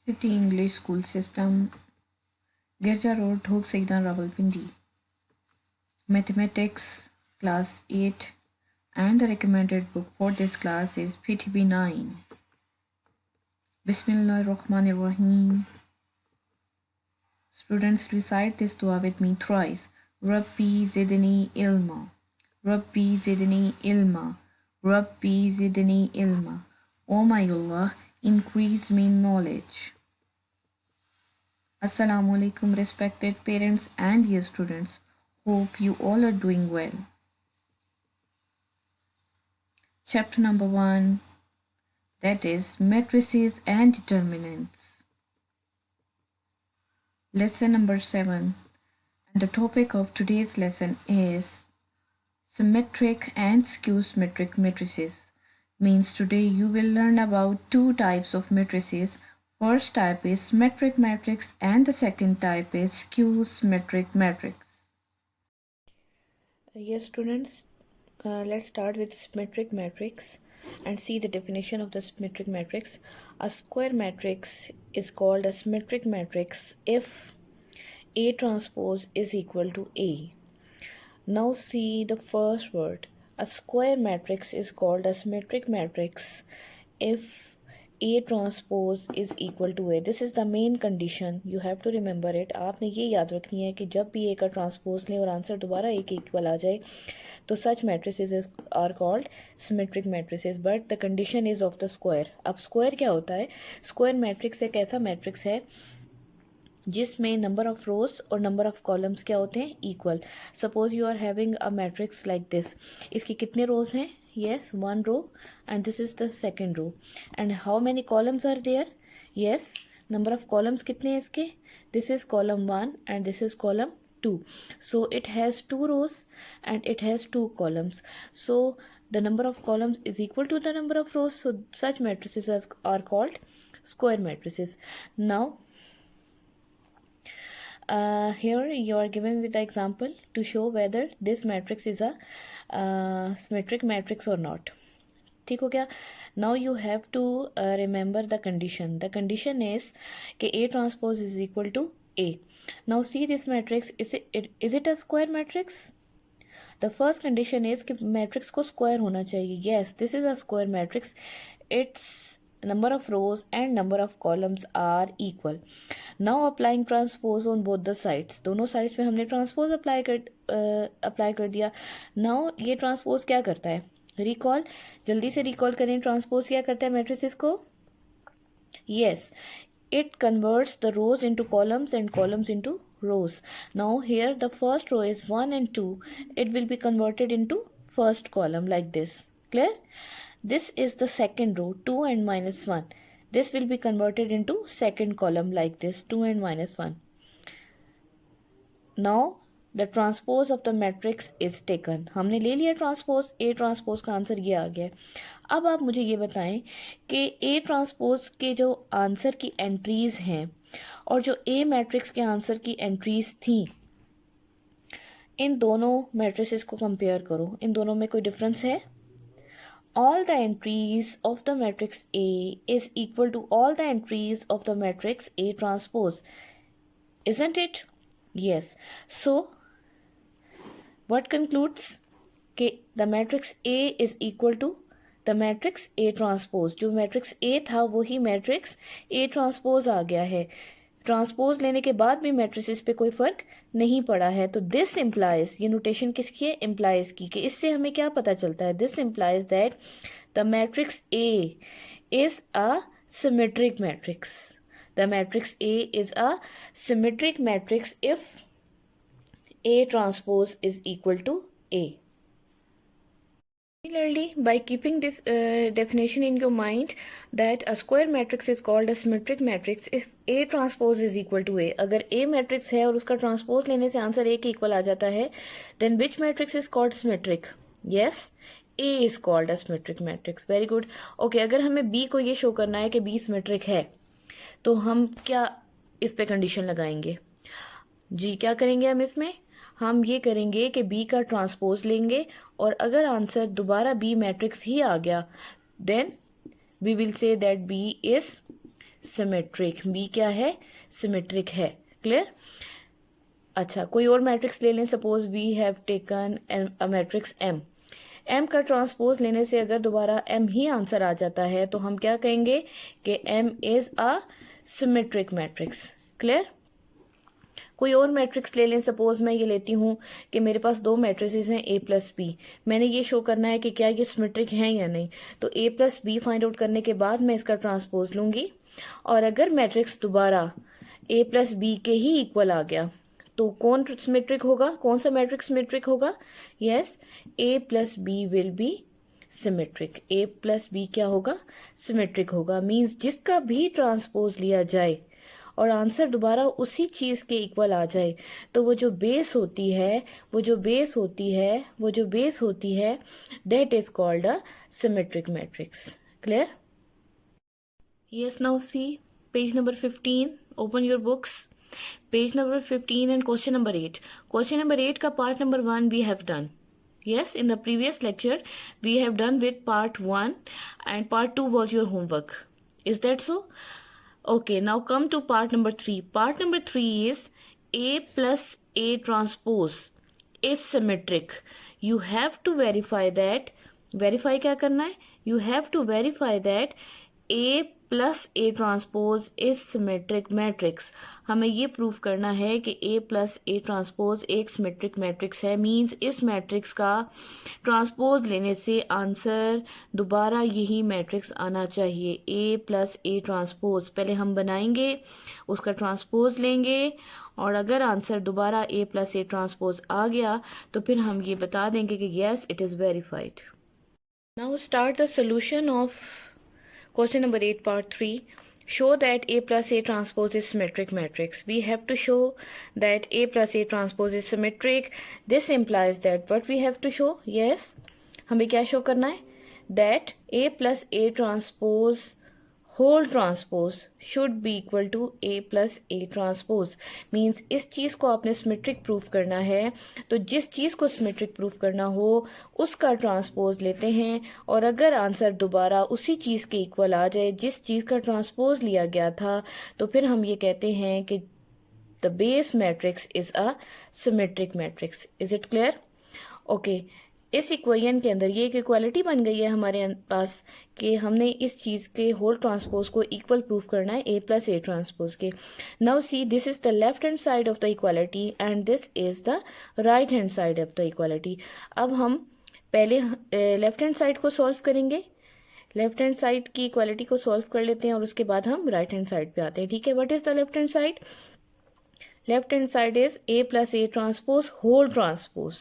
City English School System, Girja Road, Dhok Saidan, Rawalpindi. Mathematics, Class 8, and the recommended book for this class is PTB 9. Bismillahirrahmanirrahim. Students, recite this dua with me thrice. Rabbi zidni ilma. Rabbi zidni ilma. Rabbi zidni ilma. O my Allah, increase me knowledge. Assalamu alaikum, respected parents and dear students. Hope you all are doing well. Chapter number 1, that is matrices and determinants. Lesson number 7, and the topic of today's lesson is symmetric and skew-symmetric matrices. Means today you will learn about two types of matrices. First type is symmetric matrix and the second type is skew-symmetric matrix. Yes, students, let's start with symmetric matrix and see the definition of the symmetric matrix. A square matrix is called a symmetric matrix if A transpose is equal to A. Now see the first word. A square matrix is called a symmetric matrix if A transpose is equal to A. This is the main condition. You have to remember it. आपने ये याद रखनी है कि जब भी A का transpose लें और आंसर दोबारा A के इक्वल आ जाए तो such matrices are called symmetric matrices. But the condition is of the square. अब square क्या होता है? Square matrix एक ऐसा matrix है जिसमें नंबर ऑफ रोज और नंबर ऑफ कॉलम्स क्या होते हैं equal. Suppose you are having a matrix like this. इसकी कितने रोज हैं? yes, one row and this is the second row. and how many columns are there? yes, number of columns कितने हैं इसके? this is column 1 and this is column 2. so it has 2 rows and it has 2 columns. so the number of columns is equal to the number of rows. so such matrices are called square matrices. now here you are given with the example to show whether this matrix is a symmetric matrix or not. ठीक हो गया. Now you have to remember the condition. The condition is कि A transpose is equal to A. Now see this matrix. Is it a square matrix? The first condition is कि matrix को square होना चाहिए. Yes, this is a square matrix. Its number of rows and number of columns are equal. Now applying transpose on both the sides. दोनों sides पे हमने transpose apply कर दिया. Now ये transpose क्या करता है? Recall, जल्दी से recall करें. transpose क्या करता है matrices को? Yes, it converts the rows into columns and columns into rows. Now here the first row is 1 and 2. It will be converted into first column like this. Clear? This is the second row, 2 and minus 1. This will be converted into second column like this, 2 and minus 1. Now the transpose of the matrix is taken. हमने ले लिया transpose. A transpose का answer ये आ गया. अब आप मुझे ये बताएं कि A transpose के जो आंसर की एंट्रीज हैं और जो A मैट्रिक्स के आंसर की एंट्रीज थी, इन दोनों मैट्रिसेस को कंपेयर करो. इन दोनों में कोई डिफरेंस है? all the entries of the matrix A is equal to all the entries of the matrix A transpose. Isn't it? Yes. So, what concludes? The matrix A is equal to the matrix A transpose. जो matrix A था वही matrix A transpose आ गया है. Transpose लेने के बाद भी matrices पे कोई फ़र्क नहीं पड़ा है. तो दिस इम्प्लाइज, ये नोटेशन किसकी है? इम्प्लाइज की. कि इससे हमें क्या पता चलता है? This implies that the matrix A is a symmetric matrix. The matrix A is a symmetric matrix if A transpose is equal to A. Similarly, by keeping this definition in your mind that a square matrix is called a symmetric matrix if A transpose is equal to A. अगर A matrix है और उसका transpose लेने से answer A के equal आ जाता है, then which matrix is called symmetric? Yes, A is called a symmetric matrix. Very good. Okay, अगर हमें B को ये शो करना है कि B symmetric है, तो हम क्या इस पे कंडीशन लगाएंगे? जी, क्या करेंगे हम इसमें? हम ये करेंगे कि बी का ट्रांसपोज लेंगे और अगर आंसर दोबारा बी मैट्रिक्स ही आ गया then we will say that B is symmetric, B क्या है, सिमेट्रिक है। क्लियर? अच्छा, कोई और मैट्रिक्स ले लें। Suppose we have taken a matrix M. M का ट्रांसपोज लेने से अगर दोबारा एम ही आंसर आ जाता है तो हम क्या कहेंगे कि M is a symmetric matrix. Clear? कोई और मैट्रिक्स ले लें। सपोज मैं ये लेती हूँ कि मेरे पास दो मैट्रिसेस हैं ए प्लस बी। मैंने ये शो करना है कि क्या ये सिमेट्रिक हैं या नहीं। तो ए प्लस बी फाइंड आउट करने के बाद मैं इसका ट्रांसपोज लूंगी, और अगर मैट्रिक्स दोबारा ए प्लस बी के ही इक्वल आ गया तो कौन सिमेट्रिक होगा, कौन सा मैट्रिक्स सिमेट्रिक होगा? Yes, A plus B will be symmetric. A plus B क्या होगा, सिमेट्रिक होगा। मींस जिसका भी ट्रांसपोज लिया जाए और आंसर दोबारा उसी चीज के इक्वल आ जाए तो वो जो बेस होती है that is called a symmetric matrix. Clear? Yes, now see page number 15. Open your books. Page number 15 and question number 8. Question number 8 का part number 1 we have done. Yes, in the previous lecture we have done with part 1 and part 2 was your homework. Is that so? Okay, now come to part number 3. Part number 3 is A plus A transpose is symmetric. You have to verify that. Verify क्या करना है? You have to verify that A plus A transpose is symmetric matrix. हमें ये prove करना है कि ए plus A transpose एक symmetric matrix है। मींस इस मैट्रिक्स का ट्रांसपोज लेने से आंसर दोबारा यही मैट्रिक्स आना चाहिए, ए प्लस ए ट्रांसपोज। पहले हम बनाएंगे, उसका ट्रांसपोज लेंगे, और अगर आंसर दोबारा ए प्लस ए ट्रांसपोज आ गया तो फिर हम ये बता देंगे कि yes it is verified. Now start the solution of question number 8 part 3. Show that A plus A transpose is symmetric matrix. We have to show that A plus A transpose is symmetric. This implies that what we have to show? Yes, हमें क्या show करना है? That A plus A transpose whole transpose should be equal to A plus A transpose. Means इस चीज़ को आपने symmetric proof करना है, तो जिस चीज़ को सिमेट्रिक प्रूफ करना हो उसका ट्रांसपोज लेते हैं, और अगर आंसर दोबारा उसी चीज़ के इक्वल आ जाए जिस चीज़ का ट्रांसपोज लिया गया था तो फिर हम ये कहते हैं कि the base matrix is a symmetric matrix. Is it clear? Okay, इस इक्वेशन के अंदर ये एक इक्वालिटी बन गई है हमारे पास कि हमने इस चीज़ के होल ट्रांसपोज को इक्वल प्रूफ करना है ए प्लस ए ट्रांसपोज के। Now see, this is the left hand side of the equality and this is the right hand side of the equality. अब हम पहले लेफ्ट हैंड साइड को solve करेंगे, left hand side की equality को solve कर लेते हैं और उसके बाद हम राइट हैंड साइड पे आते हैं। ठीक है, what is the left hand side? Left hand side is A plus A transpose whole transpose.